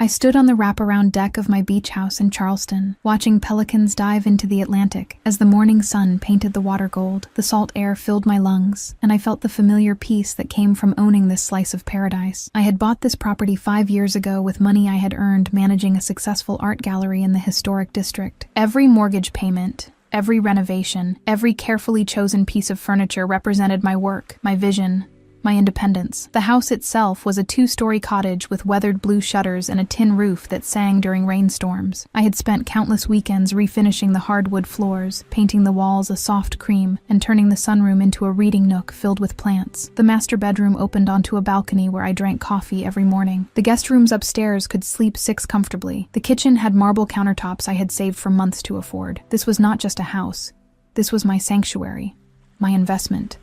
I stood on the wraparound deck of my beach house in Charleston, watching pelicans dive into the Atlantic as the morning sun painted the water gold. The salt air filled my lungs, and I felt the familiar peace that came from owning this slice of paradise. I had bought this property 5 years ago with money I had earned managing a successful art gallery in the historic district. Every mortgage payment, every renovation, every carefully chosen piece of furniture represented my work, my vision, my independence. The house itself was a 2-story cottage with weathered blue shutters and a tin roof that sang during rainstorms. I had spent countless weekends refinishing the hardwood floors, painting the walls a soft cream, and turning the sunroom into a reading nook filled with plants. The master bedroom opened onto a balcony where I drank coffee every morning. The guest rooms upstairs could sleep 6 comfortably. The kitchen had marble countertops I had saved for months to afford. This was not just a house. This was my sanctuary, my investment,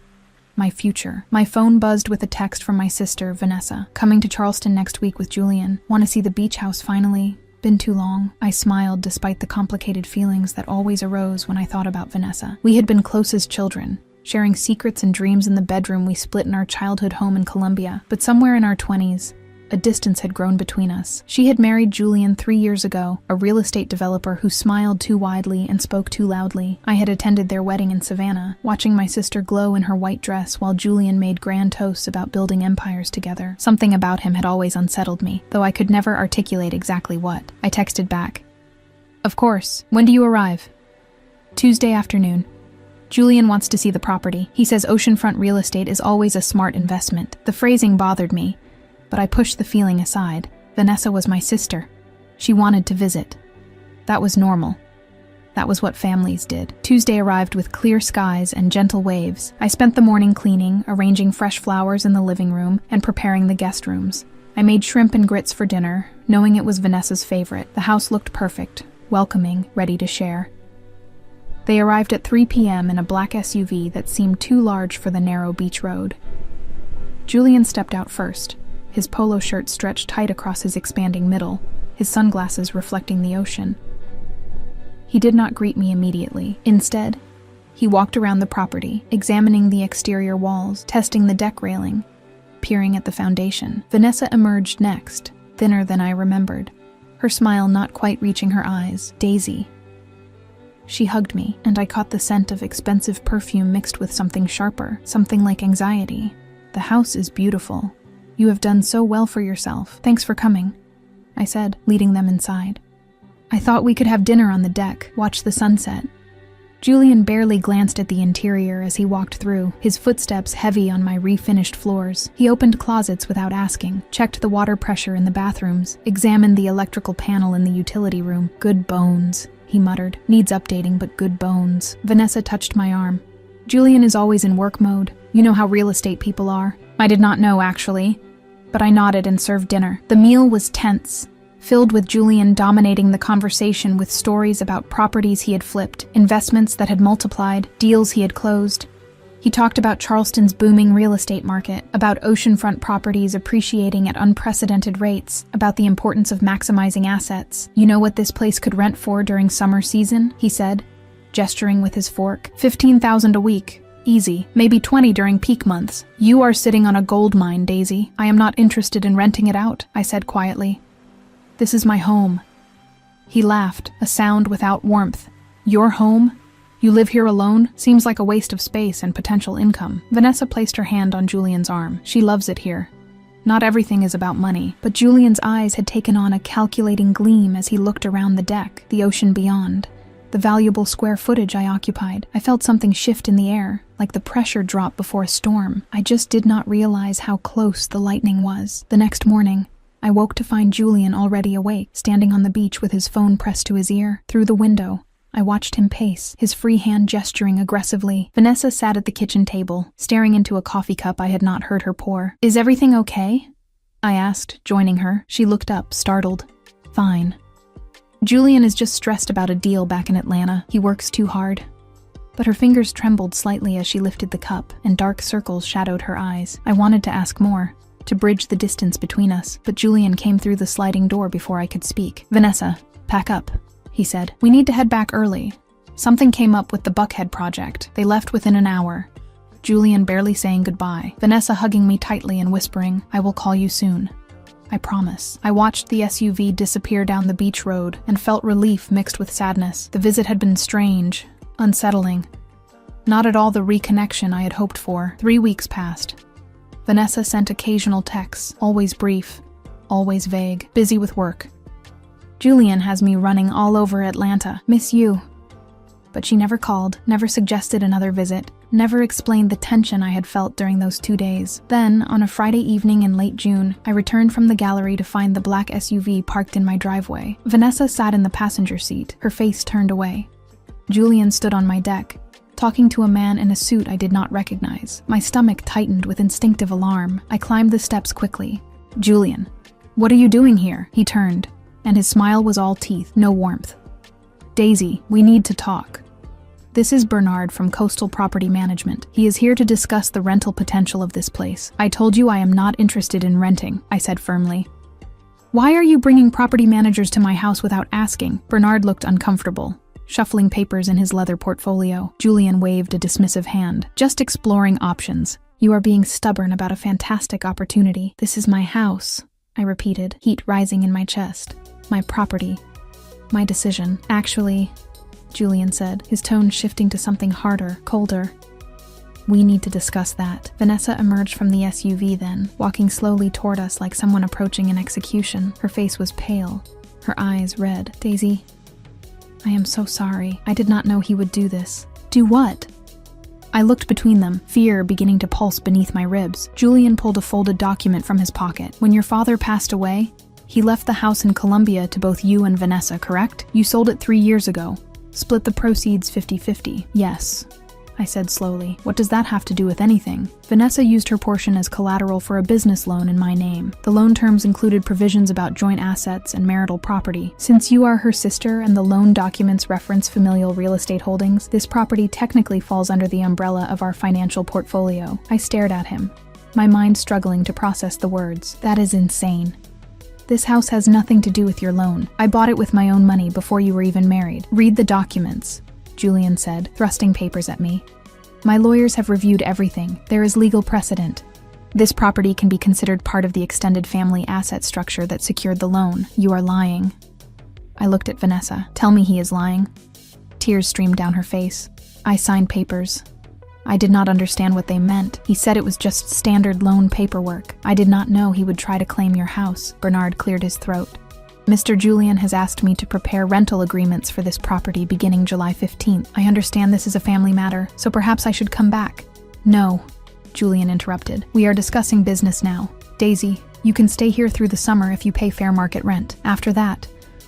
my future. My phone buzzed with a text from my sister, Vanessa. Coming to Charleston next week with Julian. Want to see the beach house finally? Been too long. I smiled despite the complicated feelings that always arose when I thought about Vanessa. We had been close as children, sharing secrets and dreams in the bedroom we split in our childhood home in Columbia. But somewhere in our 20s, a distance had grown between us. She had married Julian 3 years ago, a real estate developer who smiled too widely and spoke too loudly. I had attended their wedding in Savannah, watching my sister glow in her white dress while Julian made grand toasts about building empires together. Something about him had always unsettled me, though I could never articulate exactly what. I texted back, "Of course. When do you arrive?" "Tuesday afternoon. Julian wants to see the property. He says oceanfront real estate is always a smart investment." The phrasing bothered me, but I pushed the feeling aside. Vanessa was my sister. She wanted to visit. That was normal. That was what families did. Tuesday arrived with clear skies and gentle waves. I spent the morning cleaning, arranging fresh flowers in the living room, and preparing the guest rooms. I made shrimp and grits for dinner, knowing it was Vanessa's favorite. The house looked perfect, welcoming, ready to share. They arrived at 3 p.m. in a black SUV that seemed too large for the narrow beach road. Julian stepped out first, his polo shirt stretched tight across his expanding middle, his sunglasses reflecting the ocean. He did not greet me immediately. Instead, he walked around the property, examining the exterior walls, testing the deck railing, peering at the foundation. Vanessa emerged next, thinner than I remembered, her smile not quite reaching her eyes. Daisy. She hugged me, and I caught the scent of expensive perfume mixed with something sharper, something like anxiety. "The house is beautiful. You have done so well for yourself. Thanks for coming," I said, leading them inside. I thought we could have dinner on the deck, watch the sunset. Julian barely glanced at the interior as he walked through, his footsteps heavy on my refinished floors. He opened closets without asking, checked the water pressure in the bathrooms, examined the electrical panel in the utility room. "Good bones," he muttered. "Needs updating, but good bones." Vanessa touched my arm. "Julian is always in work mode. You know how real estate people are." I did not know, actually, but I nodded and served dinner. The meal was tense, filled with Julian dominating the conversation with stories about properties he had flipped, investments that had multiplied, deals he had closed. He talked about Charleston's booming real estate market, about oceanfront properties appreciating at unprecedented rates, about the importance of maximizing assets. "You know what this place could rent for during summer season?" he said, gesturing with his fork. $15,000 a week. Easy. Maybe 20 during peak months. "You are sitting on a gold mine, Daisy. I am not interested in renting it out," I said quietly. "This is my home." He laughed, a sound without warmth. "Your home? You live here alone? Seems like a waste of space and potential income." Vanessa placed her hand on Julian's arm. "She loves it here. Not everything is about money." But Julian's eyes had taken on a calculating gleam as he looked around the deck, the ocean beyond, the valuable square footage I occupied. I felt something shift in the air, like the pressure drop before a storm. I just did not realize how close the lightning was. The next morning, I woke to find Julian already awake, standing on the beach with his phone pressed to his ear. Through the window, I watched him pace, his free hand gesturing aggressively. Vanessa sat at the kitchen table, staring into a coffee cup I had not heard her pour. "Is everything okay?" I asked, joining her. She looked up, startled. "Fine. Julian is just stressed about a deal back in Atlanta. He works too hard." But her fingers trembled slightly as she lifted the cup, and dark circles shadowed her eyes. I wanted to ask more, to bridge the distance between us, but Julian came through the sliding door before I could speak. "Vanessa, pack up," he said. "We need to head back early. Something came up with the Buckhead project." They left within an hour, Julian barely saying goodbye, Vanessa hugging me tightly and whispering, "I will call you soon." I promise. I watched the SUV disappear down the beach road and felt relief mixed with sadness. The visit had been strange, unsettling. Not at all the reconnection I had hoped for. 3 weeks passed. Vanessa sent occasional texts, always brief, always vague, busy with work. Julian has me running all over Atlanta. Miss you. But she never called, never suggested another visit, never explained the tension I had felt during those 2 days. Then, on a Friday evening in late June, I returned from the gallery to find the black SUV parked in my driveway. Vanessa sat in the passenger seat, her face turned away. Julian stood on my deck, talking to a man in a suit I did not recognize. My stomach tightened with instinctive alarm. I climbed the steps quickly. Julian, what are you doing here? He turned, and his smile was all teeth, no warmth. Daisy, we need to talk. This is Bernard from Coastal Property Management. He is here to discuss the rental potential of this place. I told you I am not interested in renting, I said firmly. Why are you bringing property managers to my house without asking? Bernard looked uncomfortable, shuffling papers in his leather portfolio. Julian waved a dismissive hand. Just exploring options. You are being stubborn about a fantastic opportunity. This is my house, I repeated, heat rising in my chest. My property. My decision. Actually, Julian said, his tone shifting to something harder, colder. We need to discuss that. Vanessa emerged from the SUV then, walking slowly toward us like someone approaching an execution. Her face was pale, her eyes red. Daisy, I am so sorry. I did not know he would do this. Do what? I looked between them, fear beginning to pulse beneath my ribs. Julian pulled a folded document from his pocket. When your father passed away, he left the house in Colombia to both you and Vanessa, correct? You sold it 3 years ago. Split the proceeds 50-50. Yes, I said slowly. What does that have to do with anything? Vanessa used her portion as collateral for a business loan in my name. The loan terms included provisions about joint assets and marital property. Since you are her sister and the loan documents reference familial real estate holdings, this property technically falls under the umbrella of our financial portfolio. I stared at him, my mind struggling to process the words. That is insane. This house has nothing to do with your loan. I bought it with my own money before you were even married. Read the documents, Julian said, thrusting papers at me. My lawyers have reviewed everything. There is legal precedent. This property can be considered part of the extended family asset structure that secured the loan. You are lying. I looked at Vanessa. Tell me he is lying. Tears streamed down her face. I signed papers. I did not understand what they meant. He said it was just standard loan paperwork. I did not know he would try to claim your house. Bernard cleared his throat. Mr. Julian has asked me to prepare rental agreements for this property beginning July 15th. I understand this is a family matter, so perhaps I should come back. No, Julian interrupted. We are discussing business now. Daisy, you can stay here through the summer if you pay fair market rent. After that,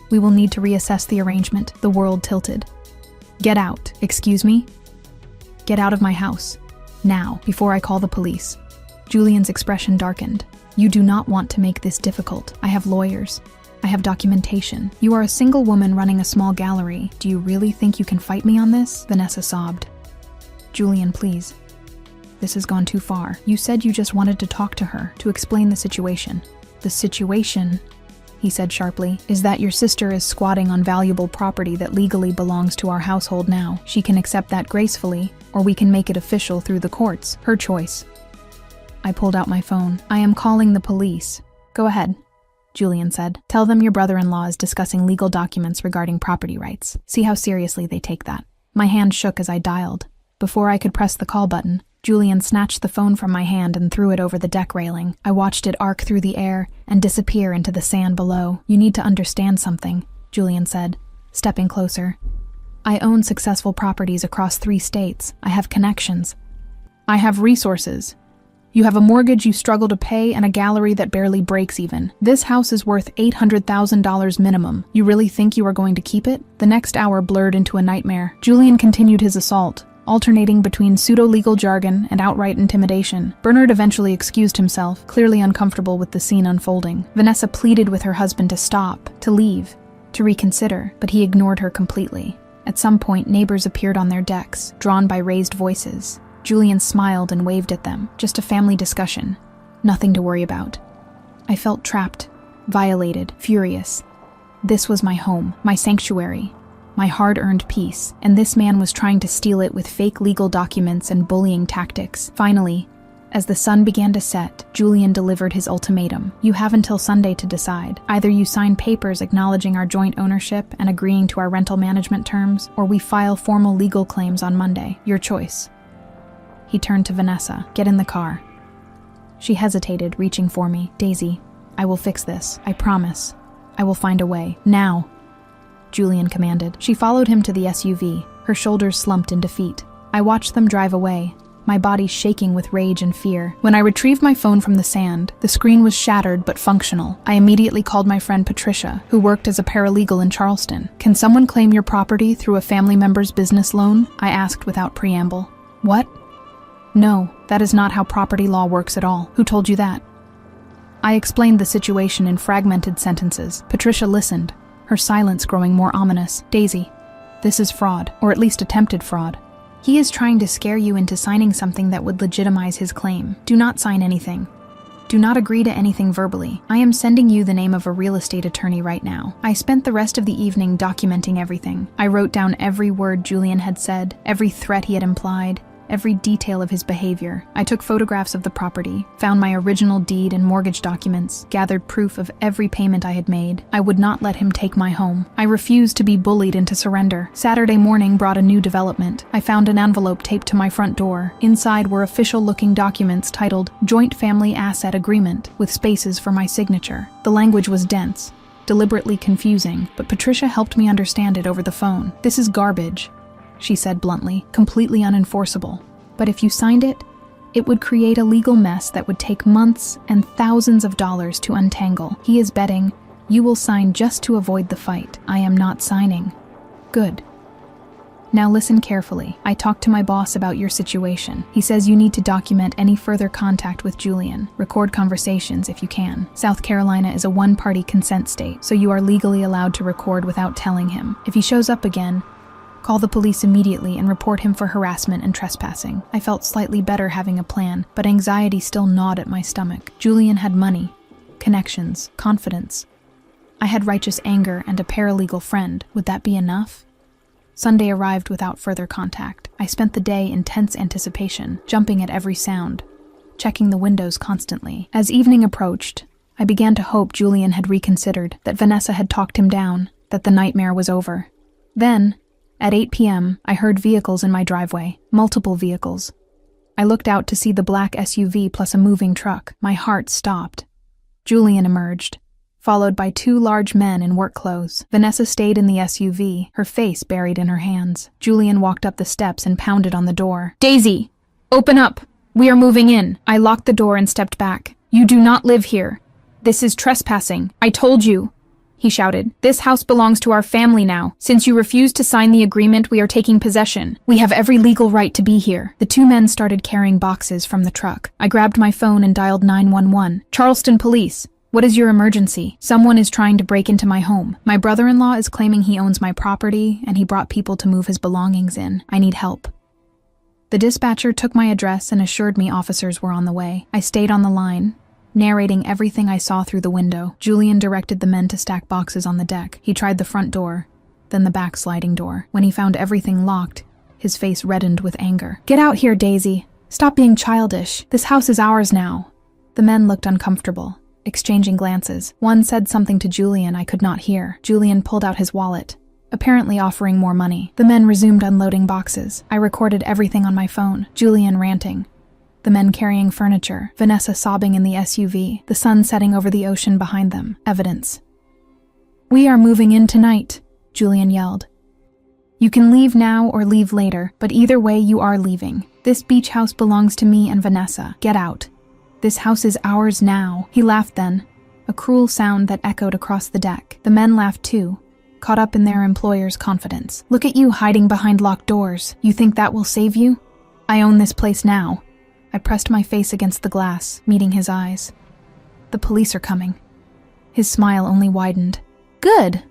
we will need to reassess the arrangement. The world tilted. Get out. Excuse me? Get out of my house. Now, before I call the police. Julian's expression darkened. You do not want to make this difficult. I have lawyers. I have documentation. You are a single woman running a small gallery. Do you really think you can fight me on this? Vanessa sobbed. Julian, please. This has gone too far. You said you just wanted to talk to her, to explain the situation. The situation, he said sharply, is that your sister is squatting on valuable property that legally belongs to our household now. She can accept that gracefully, or we can make it official through the courts. Her choice. I pulled out my phone. I am calling the police. Go ahead, Julian said. Tell them your brother-in-law is discussing legal documents regarding property rights. See how seriously they take that. My hand shook as I dialed. Before I could press the call button, Julian snatched the phone from my hand and threw it over the deck railing. I watched it arc through the air and disappear into the sand below. You need to understand something, Julian said, stepping closer. I own successful properties across 3 states. I have connections. I have resources. You have a mortgage you struggle to pay and a gallery that barely breaks even. This house is worth $800,000 minimum. You really think you are going to keep it? The next hour blurred into a nightmare. Julian continued his assault, alternating between pseudo-legal jargon and outright intimidation. Bernard eventually excused himself, clearly uncomfortable with the scene unfolding. Vanessa pleaded with her husband to stop, to leave, to reconsider, but he ignored her completely. At some point, neighbors appeared on their decks, drawn by raised voices. Julian smiled and waved at them. Just a family discussion. Nothing to worry about. I felt trapped, violated, furious. This was my home, my sanctuary, my hard-earned peace, and this man was trying to steal it with fake legal documents and bullying tactics. Finally, As the sun began to set, Julian delivered his ultimatum. You have until Sunday to decide. Either you sign papers acknowledging our joint ownership and agreeing to our rental management terms, or we file formal legal claims on Monday. Your choice. He turned to Vanessa. Get in the car. She hesitated, reaching for me. Daisy, I will fix this. I promise. I will find a way. Now, Julian commanded. She followed him to the SUV, her shoulders slumped in defeat. I watched them drive away, my body shaking with rage and fear. When I retrieved my phone from the sand, the screen was shattered but functional. I immediately called my friend Patricia, who worked as a paralegal in Charleston. Can someone claim your property through a family member's business loan? I asked without preamble. What? No, that is not how property law works at all. Who told you that? I explained the situation in fragmented sentences. Patricia listened, her silence growing more ominous. Daisy, this is fraud, or at least attempted fraud. He is trying to scare you into signing something that would legitimize his claim. Do not sign anything. Do not agree to anything verbally. I am sending you the name of a real estate attorney right now. I spent the rest of the evening documenting everything. I wrote down every word Julian had said, every threat he had implied, every detail of his behavior. I took photographs of the property, found my original deed and mortgage documents, gathered proof of every payment I had made. I would not let him take my home. I refused to be bullied into surrender. Saturday morning brought a new development. I found an envelope taped to my front door. Inside were official-looking documents titled Joint Family Asset Agreement, with spaces for my signature. The language was dense, deliberately confusing, but Patricia helped me understand it over the phone. This is garbage, she said bluntly, completely unenforceable. But if you signed it, it would create a legal mess that would take months and thousands of dollars to untangle. He is betting you will sign just to avoid the fight. I am not signing. Good. Now listen carefully. I talked to my boss about your situation. He says you need to document any further contact with Julian. Record conversations if you can. South Carolina is a one-party consent state, so you are legally allowed to record without telling him. If he shows up again, call the police immediately and report him for harassment and trespassing. I felt slightly better having a plan, but anxiety still gnawed at my stomach. Julian had money, connections, confidence. I had righteous anger and a paralegal friend. Would that be enough? Sunday arrived without further contact. I spent the day in tense anticipation, jumping at every sound, checking the windows constantly. As evening approached, I began to hope Julian had reconsidered, that Vanessa had talked him down, that the nightmare was over. Then, at 8 p.m., I heard vehicles in my driveway, multiple vehicles. I looked out to see the black SUV plus a moving truck. My heart stopped. Julian emerged, followed by two large men in work clothes. Vanessa stayed in the SUV, her face buried in her hands. Julian walked up the steps and pounded on the door. Daisy, open up! We are moving in. I locked the door and stepped back. You do not live here. This is trespassing. I told you, he shouted. This house belongs to our family now. Since you refused to sign the agreement, we are taking possession. We have every legal right to be here. The two men started carrying boxes from the truck. I grabbed my phone and dialed 911. Charleston Police. What is your emergency? Someone is trying to break into my home. My brother-in-law is claiming he owns my property, and he brought people to move his belongings in. I need help. The dispatcher took my address and assured me officers were on the way. I stayed on the line, narrating everything I saw through the window. Julian directed the men to stack boxes on the deck. He tried the front door, then the back sliding door. When he found everything locked, his face reddened with anger. Get out here, Daisy. Stop being childish. This house is ours now. The men looked uncomfortable, exchanging glances. One said something to Julian I could not hear. Julian pulled out his wallet, apparently offering more money. The men resumed unloading boxes. I recorded everything on my phone. Julian ranting, the men carrying furniture, Vanessa sobbing in the SUV, the sun setting over the ocean behind them. Evidence. We are moving in tonight, Julian yelled. You can leave now or leave later, but either way you are leaving. This beach house belongs to me and Vanessa. Get out. This house is ours now. He laughed then, a cruel sound that echoed across the deck. The men laughed too, caught up in their employer's confidence. Look at you hiding behind locked doors. You think that will save you? I own this place now. I pressed my face against the glass, meeting his eyes. The police are coming. His smile only widened. Good.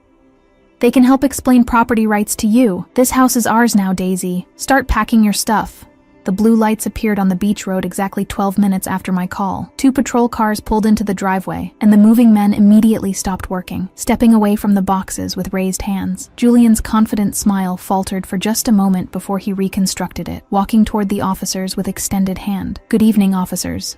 They can help explain property rights to you. This house is ours now, Daisy. Start packing your stuff. The blue lights appeared on the beach road exactly 12 minutes after my call. 2 patrol cars pulled into the driveway, and the moving men immediately stopped working, stepping away from the boxes with raised hands. Julian's confident smile faltered for just a moment before he reconstructed it, walking toward the officers with extended hand. "Good evening, officers.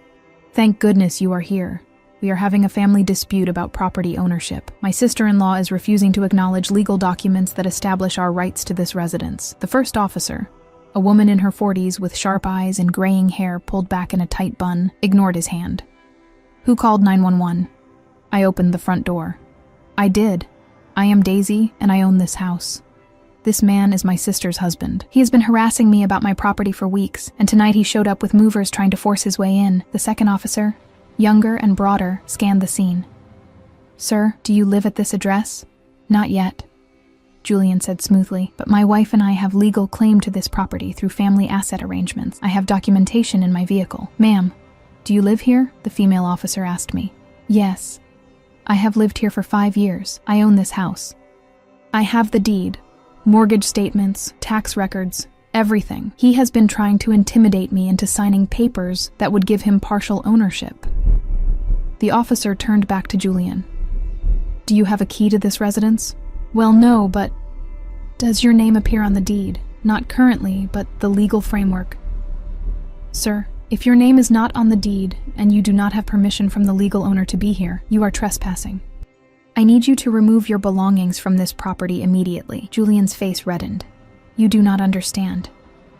Thank goodness you are here. We are having a family dispute about property ownership. My sister-in-law is refusing to acknowledge legal documents that establish our rights to this residence." The first officer, a woman in her 40s with sharp eyes and graying hair pulled back in a tight bun, ignored his hand. "Who called 911? I opened the front door. "I did. I am Daisy, and I own this house. This man is my sister's husband. He has been harassing me about my property for weeks, and tonight he showed up with movers trying to force his way in." The second officer, younger and broader, scanned the scene. "Sir, do you live at this address?" "Not yet," Julian said smoothly, "but my wife and I have legal claim to this property through family asset arrangements. I have documentation in my vehicle." "Ma'am, do you live here?" the female officer asked me. "Yes. I have lived here for 5 years. I own this house. I have the deed, mortgage statements, tax records, everything. He has been trying to intimidate me into signing papers that would give him partial ownership." The officer turned back to Julian. "Do you have a key to this residence?" "Well, no, but does your name appear on the deed? Not currently, but the legal framework." "Sir, if your name is not on the deed and you do not have permission from the legal owner to be here, you are trespassing. I need you to remove your belongings from this property immediately." Julian's face reddened. "You do not understand.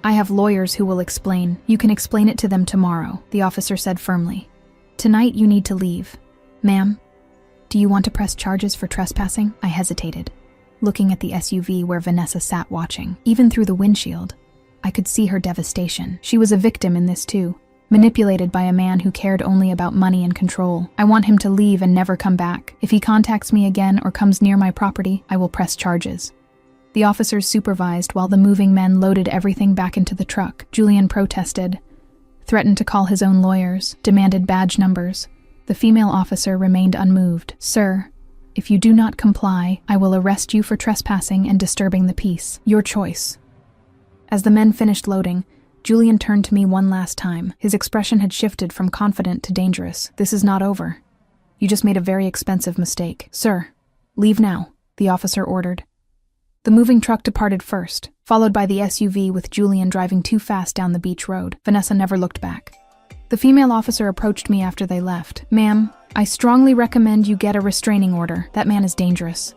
I have lawyers who will explain. You can explain it to them tomorrow," the officer said firmly. "Tonight you need to leave. Ma'am, do you want to press charges for trespassing?" I hesitated, looking at the SUV where Vanessa sat watching. Even through the windshield, I could see her devastation. She was a victim in this too, manipulated by a man who cared only about money and control. "I want him to leave and never come back. If he contacts me again or comes near my property, I will press charges." The officers supervised while the moving men loaded everything back into the truck. Julian protested, threatened to call his own lawyers, demanded badge numbers. The female officer remained unmoved. "Sir, if you do not comply, I will arrest you for trespassing and disturbing the peace. Your choice." As the men finished loading, Julian turned to me one last time. His expression had shifted from confident to dangerous. "This is not over. You just made a very expensive mistake." "Sir, leave now," the officer ordered. The moving truck departed first, followed by the SUV with Julian driving too fast down the beach road. Vanessa never looked back. The female officer approached me after they left. "Ma'am, I strongly recommend you get a restraining order. That man is dangerous.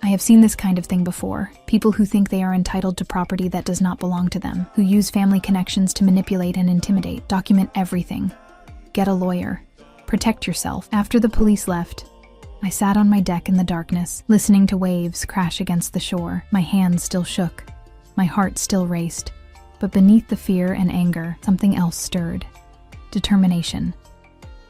I have seen this kind of thing before. People who think they are entitled to property that does not belong to them, who use family connections to manipulate and intimidate. Document everything. Get a lawyer. Protect yourself." After the police left, I sat on my deck in the darkness, listening to waves crash against the shore. My hands still shook. My heart still raced. But beneath the fear and anger, something else stirred. Determination.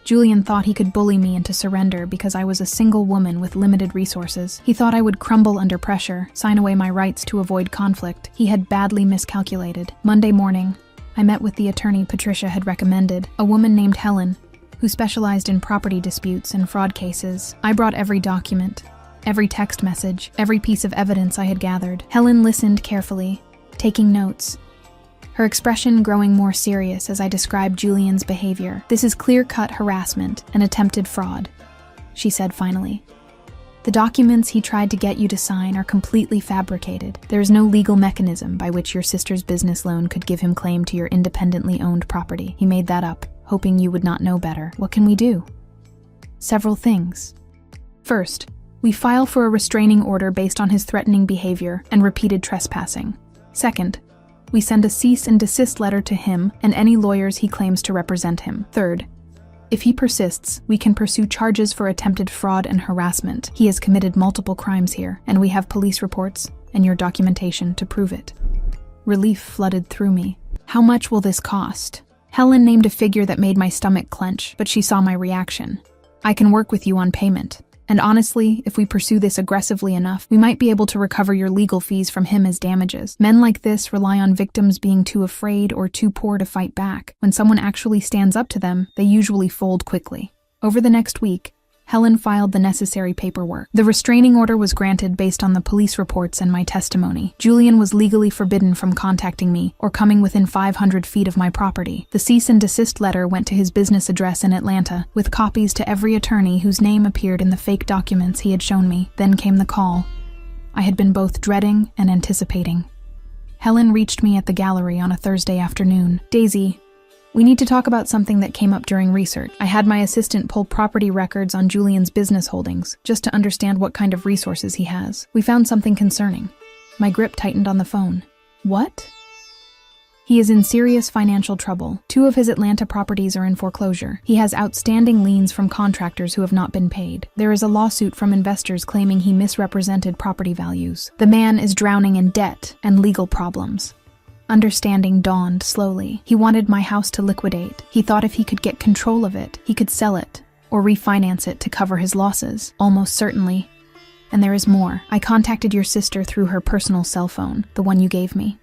Julian thought he could bully me into surrender because I was a single woman with limited resources. He thought I would crumble under pressure, sign away my rights to avoid conflict. He had badly miscalculated. Monday morning, I met with the attorney Patricia had recommended, a woman named Helen, who specialized in property disputes and fraud cases. I brought every document, every text message, every piece of evidence I had gathered. Helen listened carefully, taking notes, her expression growing more serious as I described Julian's behavior. "This is clear-cut harassment and attempted fraud," she said finally. "The documents he tried to get you to sign are completely fabricated. There is no legal mechanism by which your sister's business loan could give him claim to your independently owned property. He made that up, hoping you would not know better. What can we do?" "Several things. First, we file for a restraining order based on his threatening behavior and repeated trespassing. Second, we send a cease and desist letter to him and any lawyers he claims to represent him. Third, if he persists, we can pursue charges for attempted fraud and harassment. He has committed multiple crimes here, and we have police reports and your documentation to prove it." Relief flooded through me. "How much will this cost?" Helen named a figure that made my stomach clench, but she saw my reaction. "I can work with you on payment. And honestly, if we pursue this aggressively enough, we might be able to recover your legal fees from him as damages. Men like this rely on victims being too afraid or too poor to fight back. When someone actually stands up to them, they usually fold quickly." Over the next week, Helen filed the necessary paperwork. The restraining order was granted based on the police reports and my testimony. Julian was legally forbidden from contacting me or coming within 500 feet of my property. The cease and desist letter went to his business address in Atlanta, with copies to every attorney whose name appeared in the fake documents he had shown me. Then came the call. I had been both dreading and anticipating. Helen reached me at the gallery on a Thursday afternoon. "Daisy, we need to talk about something that came up during research. I had my assistant pull property records on Julian's business holdings, just to understand what kind of resources he has. We found something concerning." My grip tightened on the phone. "What?" "He is in serious financial trouble. 2 of his Atlanta properties are in foreclosure. He has outstanding liens from contractors who have not been paid. There is a lawsuit from investors claiming he misrepresented property values. The man is drowning in debt and legal problems." Understanding dawned slowly. He wanted my house to liquidate. He thought if he could get control of it, he could sell it or refinance it to cover his losses. Almost certainly. And there is more. I contacted your sister through her personal cell phone, the one you gave me.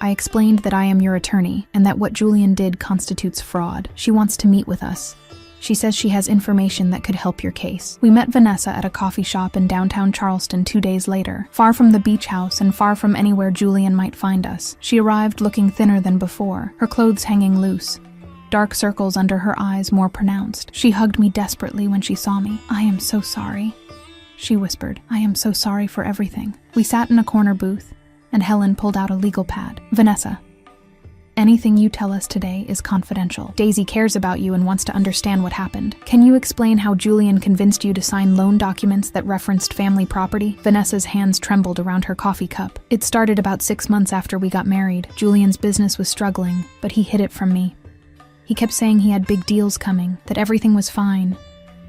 I explained that I am your attorney and that what Julian did constitutes fraud. She wants to meet with us. She says she has information that could help your case. We met Vanessa at a coffee shop in downtown Charleston 2 days later, far from the beach house and far from anywhere Julian might find us. She arrived looking thinner than before, her clothes hanging loose, dark circles under her eyes more pronounced. She hugged me desperately when she saw me. "I am so sorry," she whispered. "I am so sorry for everything." We sat in a corner booth, and Helen pulled out a legal pad. "Vanessa, anything you tell us today is confidential. Daisy cares about you and wants to understand what happened. Can you explain how Julian convinced you to sign loan documents that referenced family property?" Vanessa's hands trembled around her coffee cup. "It started about 6 months after we got married. Julian's business was struggling, but he hid it from me. He kept saying he had big deals coming, that everything was fine.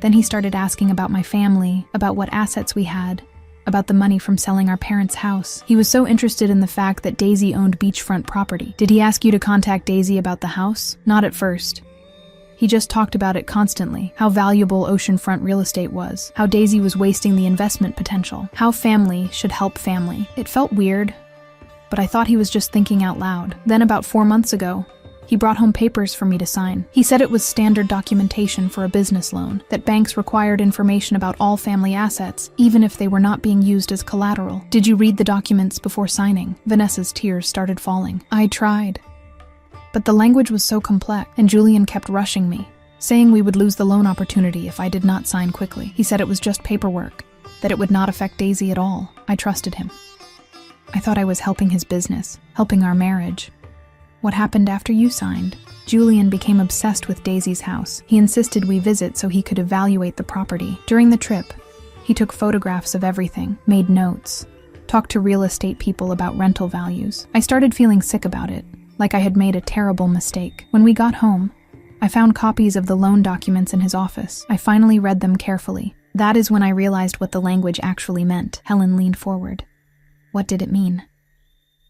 Then he started asking about my family, about what assets we had, about the money from selling our parents' house. He was so interested in the fact that Daisy owned beachfront property." "Did he ask you to contact Daisy about the house?" "Not at first. He just talked about it constantly, how valuable oceanfront real estate was, how Daisy was wasting the investment potential, how family should help family. It felt weird, but I thought he was just thinking out loud. Then about 4 months ago, he brought home papers for me to sign. He said it was standard documentation for a business loan, that banks required information about all family assets, even if they were not being used as collateral. Did you read the documents before signing?" Vanessa's tears started falling. "I tried. But the language was so complex, and Julian kept rushing me, saying we would lose the loan opportunity if I did not sign quickly. He said it was just paperwork, that it would not affect Daisy at all. I trusted him. I thought I was helping his business, helping our marriage. What happened after you signed?" Julian became obsessed with Daisy's house. He insisted we visit so he could evaluate the property. During the trip, he took photographs of everything, made notes, talked to real estate people about rental values. I started feeling sick about it, like I had made a terrible mistake. When we got home, I found copies of the loan documents in his office. I finally read them carefully. That is when I realized what the language actually meant. Helen leaned forward. What did it mean?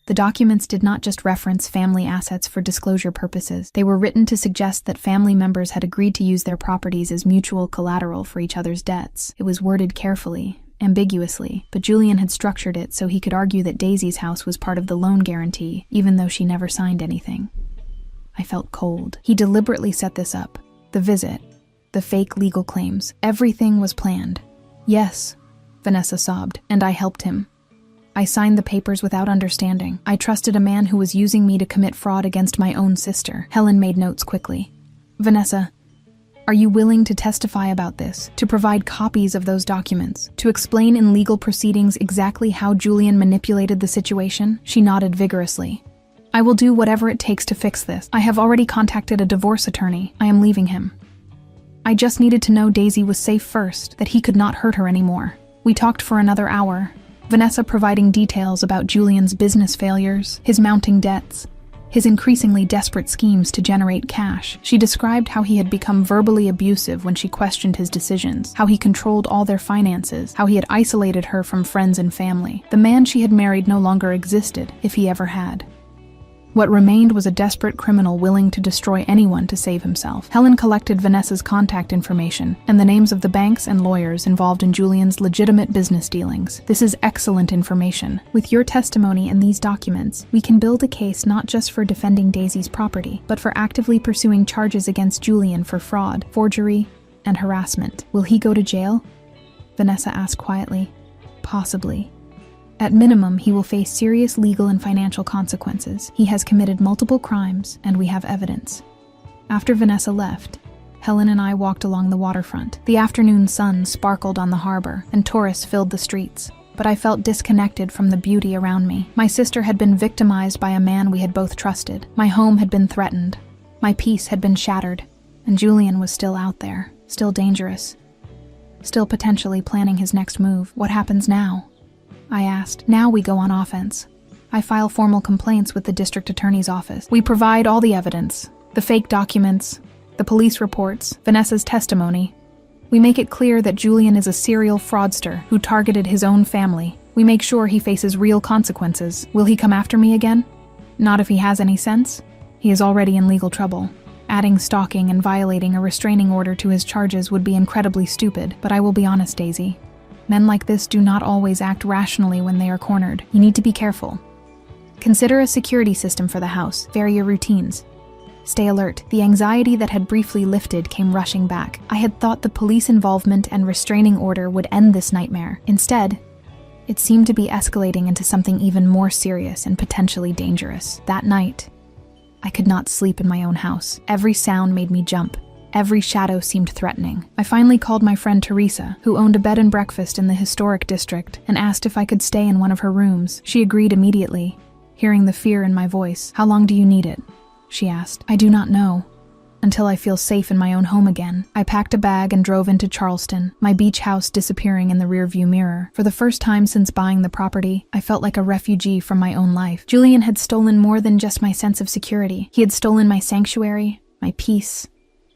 The documents did not just reference family assets for disclosure purposes. They were written to suggest that family members had agreed to use their properties as mutual collateral for each other's debts. It was worded carefully, ambiguously, but Julian had structured it so he could argue that Daisy's house was part of the loan guarantee, even though she never signed anything. I felt cold. He deliberately set this up. The visit, the fake legal claims, everything was planned. "Yes," Vanessa sobbed, "and I helped him. I signed the papers without understanding. I trusted a man who was using me to commit fraud against my own sister." Helen made notes quickly. "Vanessa, are you willing to testify about this, to provide copies of those documents, to explain in legal proceedings exactly how Julian manipulated the situation?" She nodded vigorously. "I will do whatever it takes to fix this. I have already contacted a divorce attorney. I am leaving him. I just needed to know Daisy was safe first, that he could not hurt her anymore." We talked for another hour, Vanessa providing details about Julian's business failures, his mounting debts, his increasingly desperate schemes to generate cash. She described how he had become verbally abusive when she questioned his decisions, how he controlled all their finances, how he had isolated her from friends and family. The man she had married no longer existed, if he ever had. What remained was a desperate criminal willing to destroy anyone to save himself. Helen collected Vanessa's contact information and the names of the banks and lawyers involved in Julian's legitimate business dealings. "This is excellent information. With your testimony and these documents, we can build a case not just for defending Daisy's property, but for actively pursuing charges against Julian for fraud, forgery, and harassment. Will he go to jail? Vanessa asked quietly. Possibly. At minimum, he will face serious legal and financial consequences. He has committed multiple crimes, and we have evidence. After Vanessa left, Helen and I walked along the waterfront. The afternoon sun sparkled on the harbor, and tourists filled the streets. But I felt disconnected from the beauty around me. My sister had been victimized by a man we had both trusted. My home had been threatened. My peace had been shattered. And Julian was still out there, still dangerous, still potentially planning his next move. What happens now? I asked. Now we go on offense. I file formal complaints with the district attorney's office. We provide all the evidence, the fake documents, the police reports, Vanessa's testimony. We make it clear that Julian is a serial fraudster who targeted his own family. We make sure he faces real consequences. Will he come after me again? Not if he has any sense. He is already in legal trouble. Adding stalking and violating a restraining order to his charges would be incredibly stupid, but I will be honest, Daisy. Men like this do not always act rationally when they are cornered. You need to be careful. Consider a security system for the house. Vary your routines. Stay alert. The anxiety that had briefly lifted came rushing back. I had thought the police involvement and restraining order would end this nightmare. Instead, it seemed to be escalating into something even more serious and potentially dangerous. That night, I could not sleep in my own house. Every sound made me jump. Every shadow seemed threatening. I finally called my friend Teresa, who owned a bed and breakfast in the historic district, and asked if I could stay in one of her rooms. She agreed immediately, hearing the fear in my voice. How long do you need it? She asked. I do not know. Until I feel safe in my own home again. I packed a bag and drove into Charleston, my beach house disappearing in the rearview mirror. For the first time since buying the property, I felt like a refugee from my own life. Julian had stolen more than just my sense of security. He had stolen my sanctuary, my peace,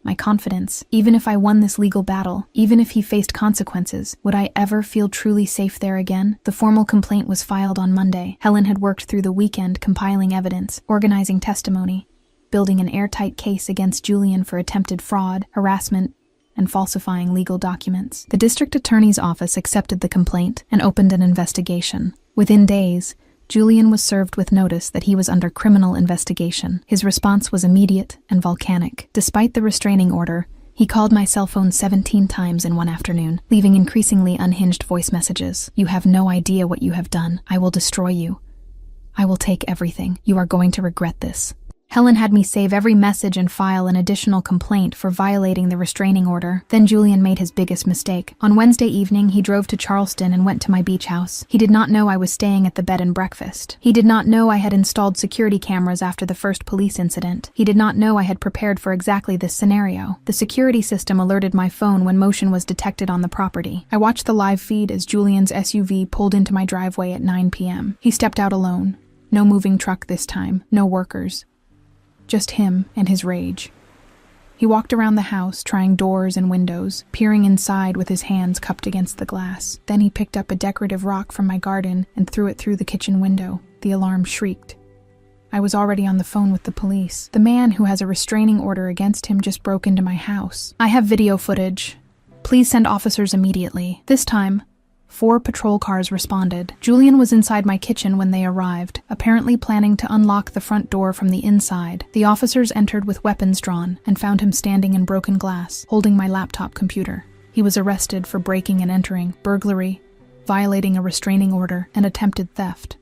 my confidence. Even if I won this legal battle, even if he faced consequences, would I ever feel truly safe there again? The formal complaint was filed on Monday. Helen had worked through the weekend compiling evidence, organizing testimony, building an airtight case against Julian for attempted fraud, harassment, and falsifying legal documents. The district attorney's office accepted the complaint and opened an investigation. Within days, Julian was served with notice that he was under criminal investigation. His response was immediate and volcanic. Despite the restraining order, he called my cell phone 17 times in one afternoon, leaving increasingly unhinged voice messages. You have no idea what you have done. I will destroy you. I will take everything. You are going to regret this. Helen had me save every message and file an additional complaint for violating the restraining order. Then Julian made his biggest mistake. On Wednesday evening, he drove to Charleston and went to my beach house. He did not know I was staying at the bed and breakfast. He did not know I had installed security cameras after the first police incident. He did not know I had prepared for exactly this scenario. The security system alerted my phone when motion was detected on the property. I watched the live feed as Julian's SUV pulled into my driveway at 9 p.m. He stepped out alone. No moving truck this time. No workers. Just him and his rage. He walked around the house, trying doors and windows, peering inside with his hands cupped against the glass. Then he picked up a decorative rock from my garden and threw it through the kitchen window. The alarm shrieked. I was already on the phone with the police. The man who has a restraining order against him just broke into my house. I have video footage. Please send officers immediately. This time, 4 patrol cars responded. Julian was inside my kitchen when they arrived, apparently planning to unlock the front door from the inside. The officers entered with weapons drawn and found him standing in broken glass, holding my laptop computer. He was arrested for breaking and entering, burglary, violating a restraining order, and attempted theft.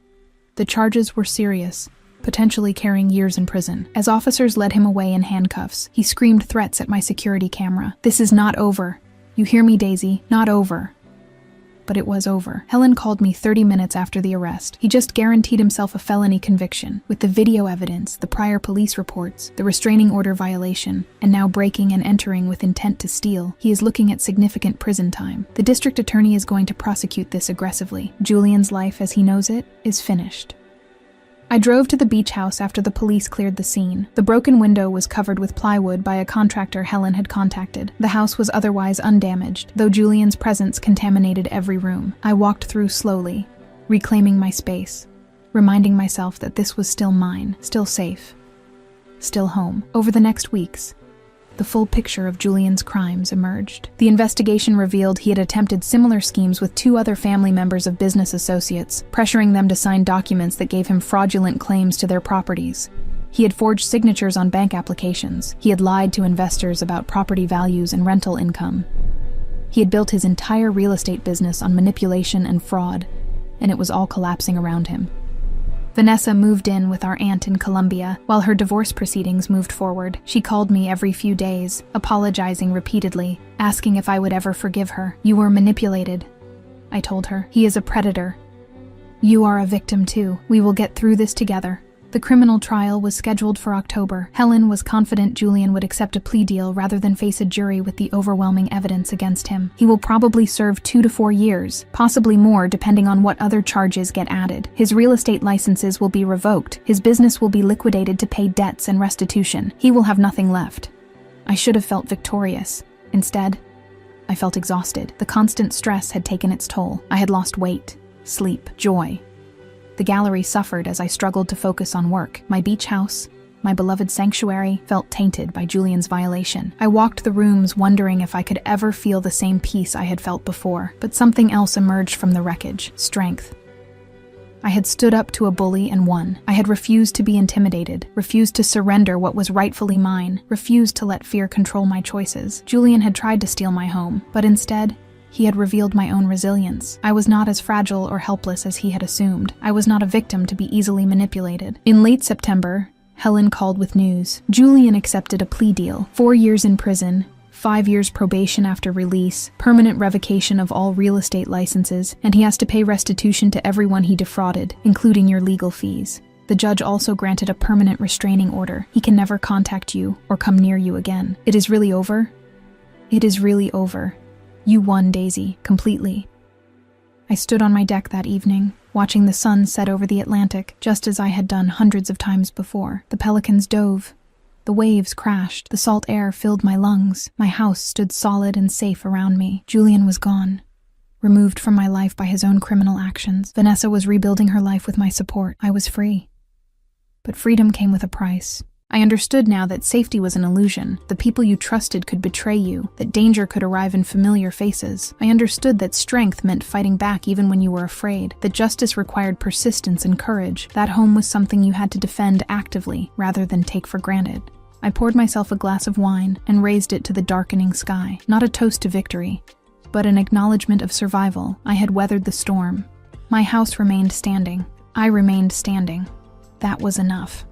The charges were serious, potentially carrying years in prison. As officers led him away in handcuffs, he screamed threats at my security camera. This is not over. You hear me, Daisy? Not over. But it was over. Helen called me 30 minutes after the arrest. He just guaranteed himself a felony conviction. With the video evidence, the prior police reports, the restraining order violation, and now breaking and entering with intent to steal, he is looking at significant prison time. The district attorney is going to prosecute this aggressively. Julian's life as he knows it is finished. I drove to the beach house after the police cleared the scene. The broken window was covered with plywood by a contractor Helen had contacted. The house was otherwise undamaged, though Julian's presence contaminated every room. I walked through slowly, reclaiming my space, reminding myself that this was still mine, still safe, still home. Over the next weeks, the full picture of Julian's crimes emerged. The investigation revealed he had attempted similar schemes with 2 other family members of business associates, pressuring them to sign documents that gave him fraudulent claims to their properties. He had forged signatures on bank applications. He had lied to investors about property values and rental income. He had built his entire real estate business on manipulation and fraud, and it was all collapsing around him. Vanessa moved in with our aunt in Colombia while her divorce proceedings moved forward. She called me every few days, apologizing repeatedly, asking if I would ever forgive her. "You were manipulated," I told her. "He is a predator. You are a victim too. We will get through this together." The criminal trial was scheduled for October. Helen was confident Julian would accept a plea deal rather than face a jury with the overwhelming evidence against him. He will probably serve 2 to 4 years, possibly more depending on what other charges get added. His real estate licenses will be revoked. His business will be liquidated to pay debts and restitution. He will have nothing left. I should have felt victorious. Instead, I felt exhausted. The constant stress had taken its toll. I had lost weight, sleep, joy. The gallery suffered as I struggled to focus on work. My beach house, my beloved sanctuary, felt tainted by Julian's violation. I walked the rooms wondering if I could ever feel the same peace I had felt before, but something else emerged from the wreckage: strength. I had stood up to a bully and won. I had refused to be intimidated, refused to surrender what was rightfully mine, refused to let fear control my choices. Julian had tried to steal my home, but instead, he had revealed my own resilience. I was not as fragile or helpless as he had assumed. I was not a victim to be easily manipulated. In late September, Helen called with news. Julian accepted a plea deal: 4 years in prison, 5 years probation after release, permanent revocation of all real estate licenses, and he has to pay restitution to everyone he defrauded, including your legal fees. The judge also granted a permanent restraining order. He can never contact you or come near you again. It is really over? It is really over. You won, Daisy, completely. I stood on my deck that evening, watching the sun set over the Atlantic, just as I had done hundreds of times before. The pelicans dove. The waves crashed. The salt air filled my lungs. My house stood solid and safe around me. Julian was gone, removed from my life by his own criminal actions. Vanessa was rebuilding her life with my support. I was free. But freedom came with a price. I understood now that safety was an illusion. The people you trusted could betray you, that danger could arrive in familiar faces. I understood that strength meant fighting back even when you were afraid, that justice required persistence and courage. That home was something you had to defend actively, rather than take for granted. I poured myself a glass of wine and raised it to the darkening sky. Not a toast to victory, but an acknowledgement of survival. I had weathered the storm. My house remained standing. I remained standing. That was enough.